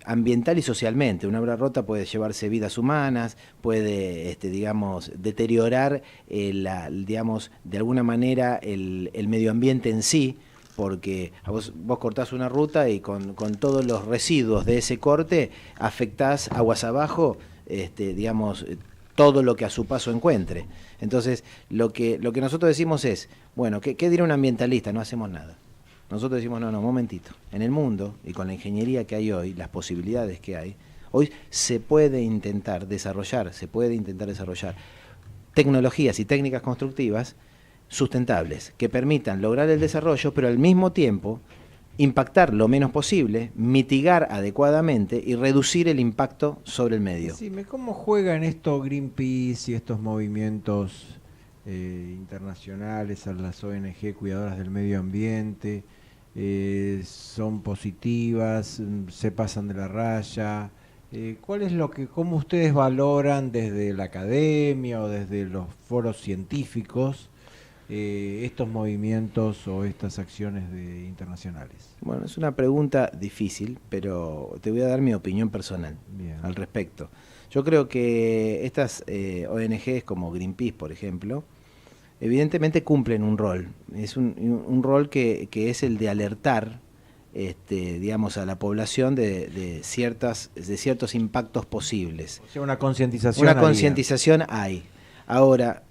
ambiental y socialmente. Una obra rota puede llevarse vidas humanas, puede, digamos, deteriorar, digamos, de alguna manera el medio ambiente en sí, porque vos cortás una ruta y con todos los residuos de ese corte afectás aguas abajo, digamos, todo lo que a su paso encuentre. Entonces, lo que nosotros decimos es, bueno, ¿qué dirá un ambientalista? No hacemos nada. Nosotros decimos, no, momentito. En el mundo, y con la ingeniería que hay hoy, las posibilidades que hay, hoy se puede intentar desarrollar tecnologías y técnicas constructivas sustentables, que permitan lograr el desarrollo, pero al mismo tiempo impactar lo menos posible, mitigar adecuadamente y reducir el impacto sobre el medio.
Decime, ¿cómo juegan esto Greenpeace y estos movimientos internacionales, a las ONG cuidadoras del medio ambiente? ¿Son positivas? ¿Se pasan de la raya? ¿Cuál es cómo ustedes valoran desde la academia o desde los foros científicos estos movimientos o estas acciones internacionales?
Bueno, es una pregunta difícil, pero te voy a dar mi opinión personal al respecto. Yo creo que estas ONGs como Greenpeace, por ejemplo, evidentemente cumplen un rol. Es un rol que es el de alertar, digamos, a la población de ciertos impactos posibles.
O sea, una concientización.
Una concientización hay. Ahora,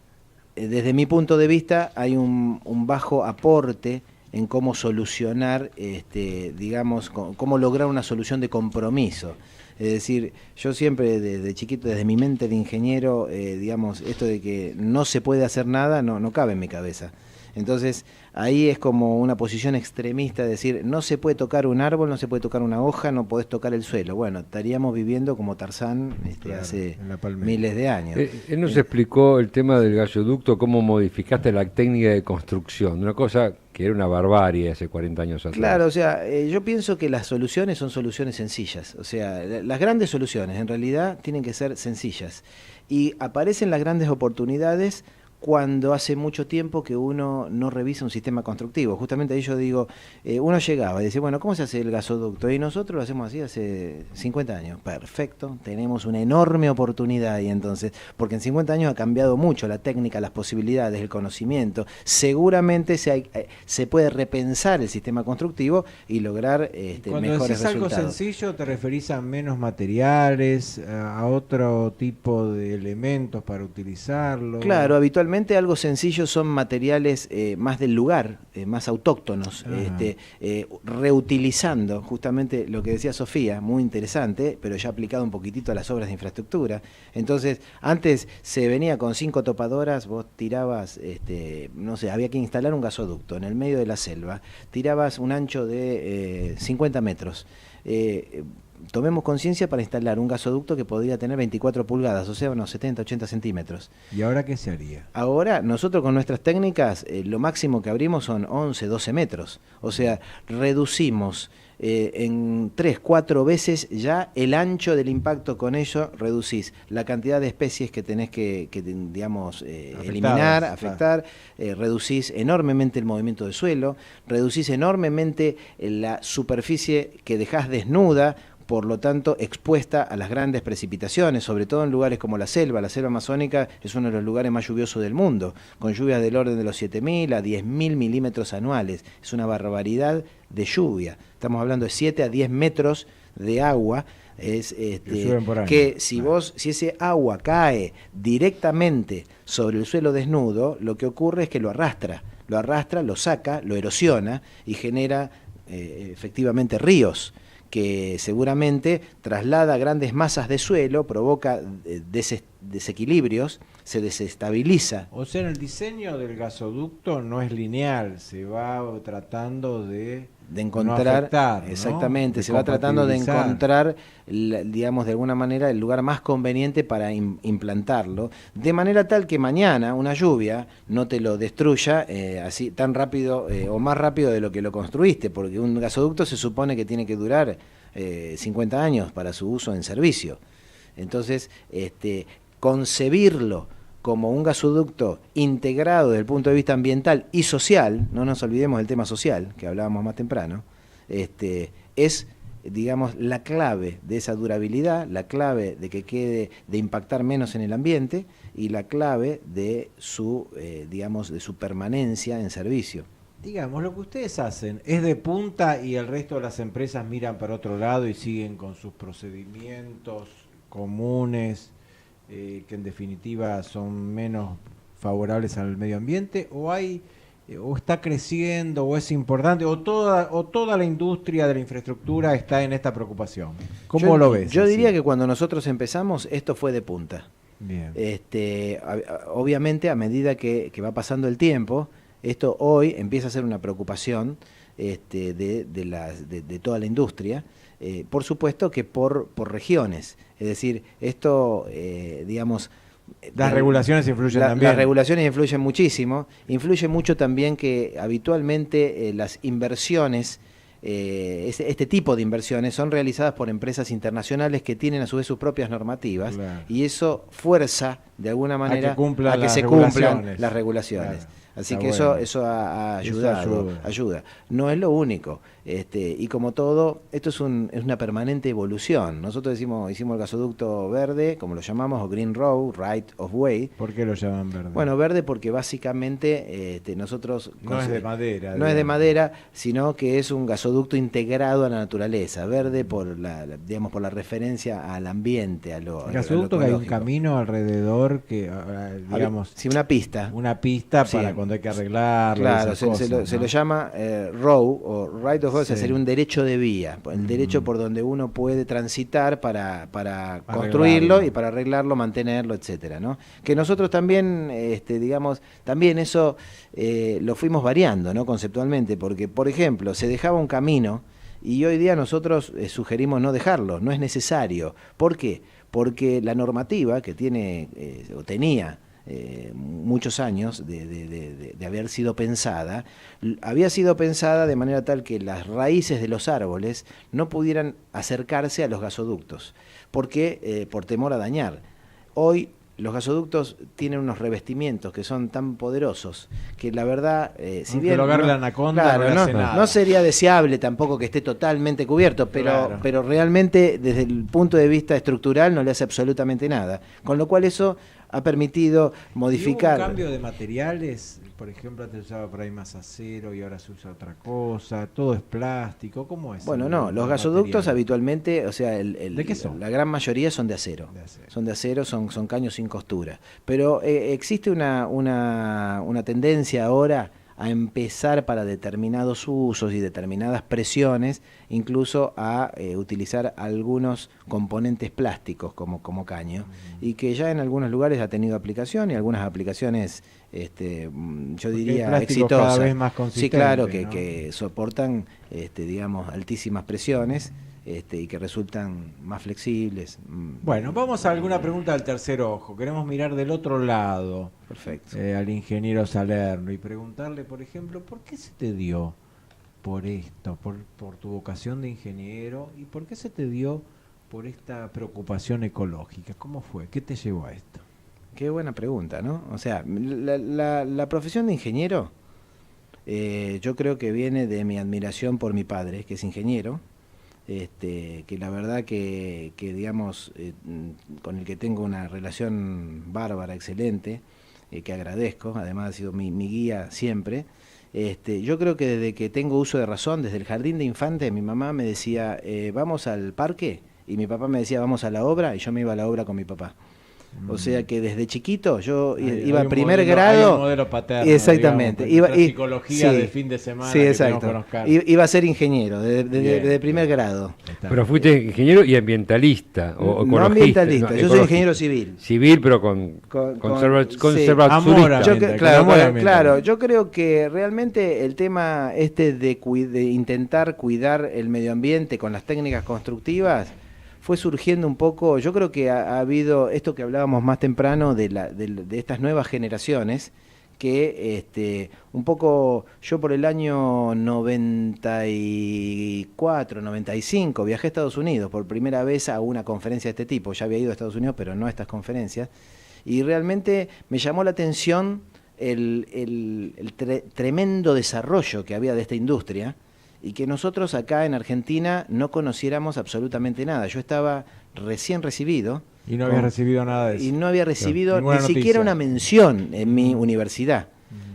desde mi punto de vista, hay un bajo aporte en cómo solucionar, digamos, cómo lograr una solución de compromiso. Es decir, yo siempre desde chiquito, desde mi mente de ingeniero, digamos, esto de que no se puede hacer nada no cabe en mi cabeza. Entonces, ahí es como una posición extremista de decir, no se puede tocar un árbol, no se puede tocar una hoja, no podés tocar el suelo. Bueno, estaríamos viviendo como Tarzán
Claro,
hace
en la palmera.
miles de años.
Él nos explicó el tema del gasoducto, cómo modificaste la técnica de construcción, una cosa que era una barbarie hace 40 años atrás.
Claro, o sea, yo pienso que las soluciones son soluciones sencillas. O sea, las grandes soluciones en realidad tienen que ser sencillas. Y aparecen las grandes oportunidades cuando hace mucho tiempo que uno no revisa un sistema constructivo. Justamente ahí yo digo, uno llegaba y decía, bueno, ¿cómo se hace el gasoducto? Y nosotros lo hacemos así hace 50 años. Perfecto, tenemos una enorme oportunidad ahí entonces, porque en 50 años ha cambiado mucho la técnica, las posibilidades, el conocimiento. Seguramente se puede repensar el sistema constructivo y lograr mejores resultados.
Cuando decís algo sencillo, ¿te referís a menos materiales, a otro tipo de elementos para utilizarlo?
Claro, habitualmente algo sencillo son materiales más del lugar, más autóctonos, reutilizando justamente lo que decía Sofía, muy interesante, pero ya aplicado un poquitito a las obras de infraestructura. Entonces, antes se venía con 5 topadoras, vos tirabas, no sé, había que instalar un gasoducto en el medio de la selva, tirabas un ancho de 50 metros. Tomemos conciencia para instalar un gasoducto que podría tener 24 pulgadas, o sea, unos 70, 80 centímetros.
¿Y ahora qué se haría?
Ahora, nosotros con nuestras técnicas, lo máximo que abrimos son 11, 12 metros. O sea, reducimos en 3, 4 veces ya el ancho del impacto. Con ello reducís la cantidad de especies que tenés que digamos, eliminar, afectar, reducís enormemente el movimiento del suelo, reducís enormemente la superficie que dejás desnuda, por lo tanto expuesta a las grandes precipitaciones, sobre todo en lugares como la selva. La selva amazónica es uno de los lugares más lluviosos del mundo, con lluvias del orden de los 7.000 a 10.000 milímetros anuales. Es una barbaridad de lluvia. Estamos hablando de 7 a 10 metros de agua. Es que si ese agua cae directamente sobre el suelo desnudo, lo que ocurre es que lo arrastra, lo saca, lo erosiona y genera efectivamente ríos, que seguramente traslada grandes masas de suelo, provoca desequilibrios, se desestabiliza.
O sea, en el diseño del gasoducto no es lineal, se va tratando de encontrar, no afectar,
exactamente,
¿no?
Se va tratando de encontrar, digamos, de alguna manera el lugar más conveniente para implantarlo, de manera tal que mañana una lluvia no te lo destruya así tan rápido o más rápido de lo que lo construiste, porque un gasoducto se supone que tiene que durar 50 años para su uso en servicio. Entonces, concebirlo como un gasoducto integrado desde el punto de vista ambiental y social, no nos olvidemos del tema social, que hablábamos más temprano, es, digamos, la clave de esa durabilidad, la clave de que quede, de impactar menos en el ambiente y la clave de su, digamos, de su permanencia en servicio.
Digamos, lo que ustedes hacen es de punta y el resto de las empresas miran para otro lado y siguen con sus procedimientos comunes, que en definitiva son menos favorables al medio ambiente, o está creciendo, o es importante, o toda la industria de la infraestructura está en esta preocupación. ¿Cómo lo ves?
Yo diría que cuando nosotros empezamos, esto fue de punta.
Bien.
Obviamente, a medida que va pasando el tiempo, esto hoy empieza a ser una preocupación de toda la industria. Por supuesto que por regiones, es decir, esto, digamos...
Las regulaciones influyen también.
Las regulaciones influyen muchísimo, influye mucho también que habitualmente las inversiones, este tipo de inversiones son realizadas por empresas internacionales que tienen a su vez sus propias normativas, claro. Y eso fuerza de alguna manera a que se cumplan las regulaciones. Claro. Así que bueno. eso ha ayudado, ayuda. No es lo único. Y como todo, esto es una permanente evolución. Nosotros hicimos el gasoducto verde, como lo llamamos, o Green Road, Right of Way.
¿Por qué lo llaman verde?
Bueno, verde porque básicamente nosotros...
No es de madera.
No es de madera, sino que es un gasoducto integrado a la naturaleza. Verde por la referencia al ambiente, a lo...
El gasoducto, que hay un camino alrededor que, digamos...
Sí, una pista.
Una pista para cuando hay que arreglarlo.
Claro, se lo llama road o right of way, o sea, sería un derecho de vía, el derecho por donde uno puede transitar para construirlo y para arreglarlo, mantenerlo, etcétera, ¿no? Que nosotros también, digamos, también eso lo fuimos variando, ¿no? Conceptualmente, porque, por ejemplo, se dejaba un camino y hoy día nosotros sugerimos no dejarlo, no es necesario. ¿Por qué? Porque la normativa que tiene o tenía muchos años de haber sido pensada, había sido pensada de manera tal que las raíces de los árboles no pudieran acercarse a los gasoductos, porque por temor a dañar. Hoy los gasoductos tienen unos revestimientos que son tan poderosos que la verdad, si bien
lo agarre la anaconda,
claro,
no hace nada.
no sería deseable tampoco que esté totalmente cubierto, pero realmente desde el punto de vista estructural no le hace absolutamente nada. Con lo cual eso ha permitido modificar.
¿Y hubo un cambio de materiales? Por ejemplo, antes se usaba por ahí más acero y ahora se usa otra cosa. ¿Todo es plástico? ¿Cómo es?
Bueno, no, los gasoductos habitualmente, o sea,
¿de qué son?
La gran mayoría son de acero. Son de acero, son caños sin costura. Pero existe una tendencia ahora a empezar para determinados usos y determinadas presiones, incluso a utilizar algunos componentes plásticos como caño, y que ya en algunos lugares ha tenido aplicación y algunas aplicaciones, yo diría, exitosas.
Cada vez más consistente,
sí, claro,
¿no?
que soportan, digamos, altísimas presiones. Y que resultan más flexibles.
Bueno, vamos a alguna pregunta del tercer ojo. Queremos mirar del otro lado.
Perfecto.
Al ingeniero Salerno y preguntarle, por ejemplo, ¿por qué se te dio por esto, por tu vocación de ingeniero, y por qué se te dio por esta preocupación ecológica? ¿Cómo fue? ¿Qué te llevó a esto?
Qué buena pregunta, ¿no? O sea, la profesión de ingeniero, yo creo que viene de mi admiración por mi padre, que es ingeniero. Que la verdad que digamos, con el que tengo una relación bárbara, excelente, que agradezco, además ha sido mi guía siempre. Yo creo que desde que tengo uso de razón, desde el jardín de infantes, mi mamá me decía, vamos al parque, y mi papá me decía, vamos a la obra, y yo me iba a la obra con mi papá. O sea que desde chiquito yo iba a primer grado.
Hay un modelo paterno,
exactamente.
Digamos, psicología de fin de semana.
Sí, exacto. Iba a ser ingeniero desde primer grado.
Pero fuiste ingeniero y ambientalista o
no ambientalista, yo soy ingeniero civil.
Civil, pero conservacionista.
Claro, yo creo que realmente el tema de intentar cuidar el medio ambiente con las técnicas constructivas fue surgiendo un poco. Yo creo que ha habido esto que hablábamos más temprano de estas nuevas generaciones que un poco, yo por el año 94, 95 viajé a Estados Unidos por primera vez a una conferencia de este tipo. Ya había ido a Estados Unidos, pero no a estas conferencias, y realmente me llamó la atención el tremendo desarrollo que había de esta industria, y que nosotros acá en Argentina no conociéramos absolutamente nada. Yo estaba recién recibido.
Y no había recibido nada de eso.
Y no había recibido ni siquiera una mención en mi universidad.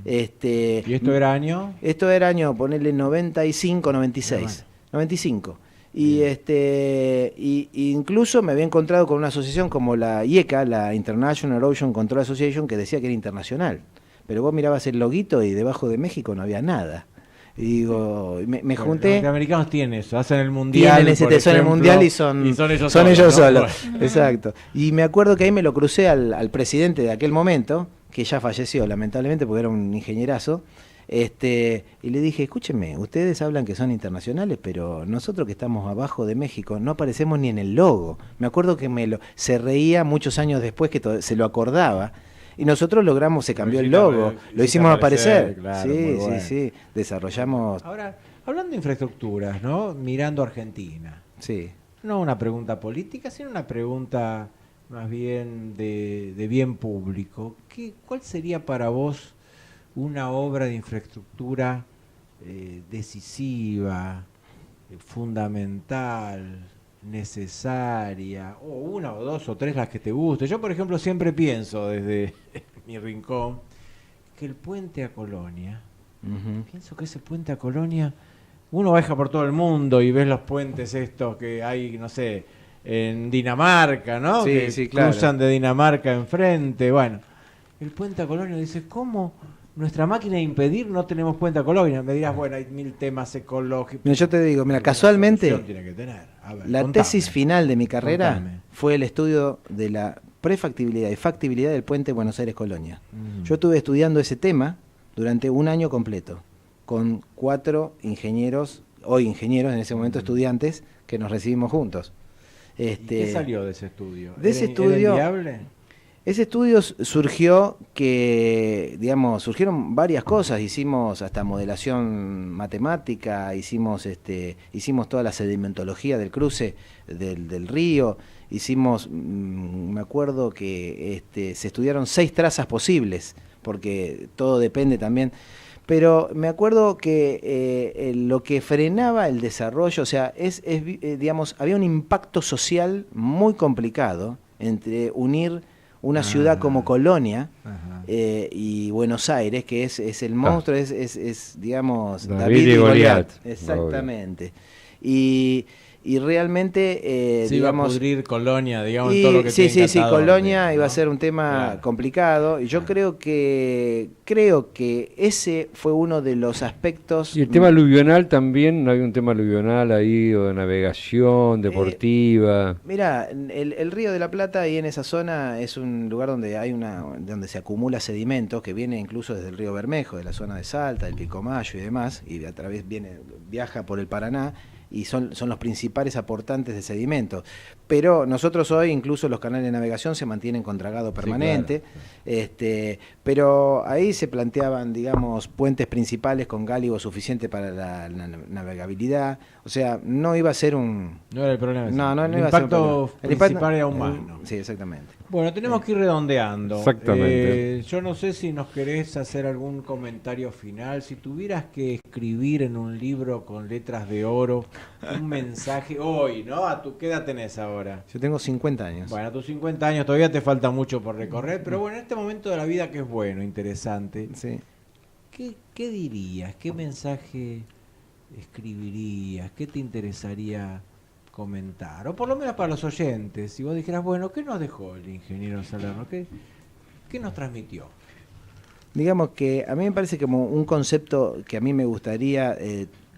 ¿Y esto era año?
Esto era año, ponerle 95, 96. Bueno. 95. Y incluso me había encontrado con una asociación como la IECA, la International Ocean Control Association, que decía que era internacional. Pero vos mirabas el loguito y debajo de México no había nada. Y digo, me junté.
Los norteamericanos tienen eso, hacen el mundial.
Son el mundial y son ellos solos. Bueno. Exacto. Y me acuerdo que ahí me lo crucé al presidente de aquel momento, que ya falleció lamentablemente porque era un ingenierazo. Y le dije, escúchenme, ustedes hablan que son internacionales, pero nosotros que estamos abajo de México no aparecemos ni en el logo. Me acuerdo que se reía muchos años después, que se lo acordaba. Y nosotros logramos, se cambió el logo, lo hicimos aparecer.
Claro,
sí, desarrollamos.
Ahora, hablando de infraestructuras, ¿no? Mirando Argentina.
Sí.
No una pregunta política, sino una pregunta más bien de bien público. ¿Cuál sería para vos una obra de infraestructura decisiva, fundamental, necesaria, o una o dos o tres las que te guste? Yo, por ejemplo, siempre pienso desde mi rincón que el puente a Colonia, pienso que ese puente a Colonia, uno viaja por todo el mundo y ves los puentes estos que hay, no sé, en Dinamarca, ¿no?
Sí, claro.
Cruzan de Dinamarca enfrente. Bueno, el puente a Colonia, dice, ¿cómo nuestra máquina de impedir no tenemos puente a Colonia? Me dirás, bueno, hay 1000 temas ecológicos.
Mira, yo te digo, mira, casualmente
tiene que tener. A ver,
la tesis final de mi carrera fue el estudio de la prefactibilidad y factibilidad del puente Buenos Aires-Colonia. Yo estuve estudiando ese tema durante un año completo, con 4 ingenieros, hoy ingenieros, en ese momento estudiantes, que nos recibimos juntos.
¿Y qué salió de ese estudio?
De ese estudio,
¿era inviable?
Ese estudio surgió que, digamos, surgieron varias cosas. Hicimos hasta modelación matemática, hicimos toda la sedimentología del cruce del río, me acuerdo que se estudiaron 6 trazas posibles, porque todo depende también. Pero me acuerdo que lo que frenaba el desarrollo, o sea, digamos, había un impacto social muy complicado entre unir una ciudad como Colonia y Buenos Aires, que es el monstruo, es digamos,
David y Goliat.
Exactamente. Y realmente,
se
digamos,
iba a pudrir Colonia, digamos, todo lo que
sí, Colonia,
¿no?
iba a ser un tema complicado, y yo creo que ese fue uno de los aspectos.
Y el tema aluvional también, ¿no hay un tema aluvional ahí, o de navegación deportiva?
Mira, el Río de la Plata, ahí en esa zona, es un lugar donde donde se acumula sedimento, que viene incluso desde el río Bermejo, de la zona de Salta, del Pilcomayo y demás, y a través viaja por el Paraná, y son los principales aportantes de sedimento. Pero nosotros hoy, incluso los canales de navegación se mantienen con dragado permanente, sí, claro. Pero ahí se planteaban, digamos, puentes principales con gálibo suficiente para la navegabilidad. O sea, no iba a ser un...
No era el problema.
No
el
iba a ser un
impacto
problema.
principal era humano.
Sí, exactamente.
Bueno, tenemos que ir redondeando.
Exactamente.
Yo no sé si nos querés hacer algún comentario final. Si tuvieras que escribir en un libro con letras de oro un mensaje hoy, ¿no? ¿Qué edad tenés ahora?
Yo tengo 50 años.
Bueno, a tus 50 años todavía te falta mucho por recorrer, pero bueno, en este momento de la vida que es bueno, interesante,
sí.
¿Qué dirías? ¿Qué mensaje escribirías? ¿Qué te interesaría comentar? O por lo menos para los oyentes, si vos dijeras, bueno, ¿qué nos dejó el ingeniero Salerno? ¿Qué nos transmitió?
Digamos que a mí me parece como un concepto que a mí me gustaría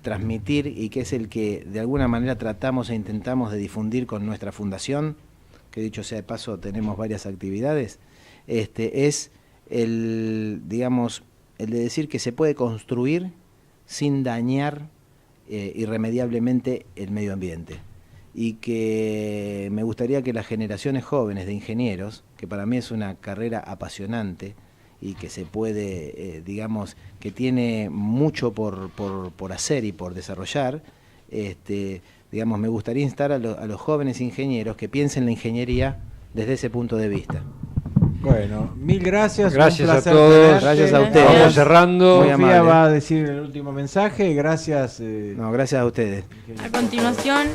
transmitir, y que es el que de alguna manera tratamos e intentamos de difundir con nuestra fundación, que dicho sea de paso tenemos varias actividades, es digamos, el de decir que se puede construir sin dañar irremediablemente el medio ambiente. Y que me gustaría que las generaciones jóvenes de ingenieros, que para mí es una carrera apasionante y que se puede, digamos, que tiene mucho por hacer y por desarrollar, digamos, me gustaría instar a los jóvenes ingenieros que piensen la ingeniería desde ese punto de vista.
Bueno, mil gracias.
Gracias
un placer
a todos.
tenerte.
Gracias a ustedes.
Vamos cerrando.
Muy
Sofía
amable.
va a decir el último mensaje. Gracias.
No, gracias a ustedes.
A continuación,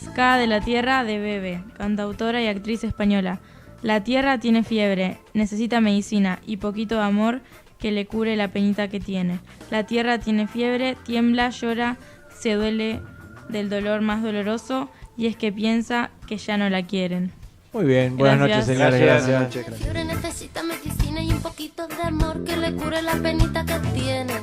Ska de la Tierra de Bebe, cantautora y actriz española. La tierra tiene fiebre, necesita medicina y poquito amor que le cure la penita que tiene. La tierra tiene fiebre, tiembla, llora, se duele del dolor más doloroso y es que piensa que ya no la quieren.
Muy bien, buenas noches, señores. Gracias.
La fiebre necesita medicina y un poquito de amor que le cure la penita que tiene.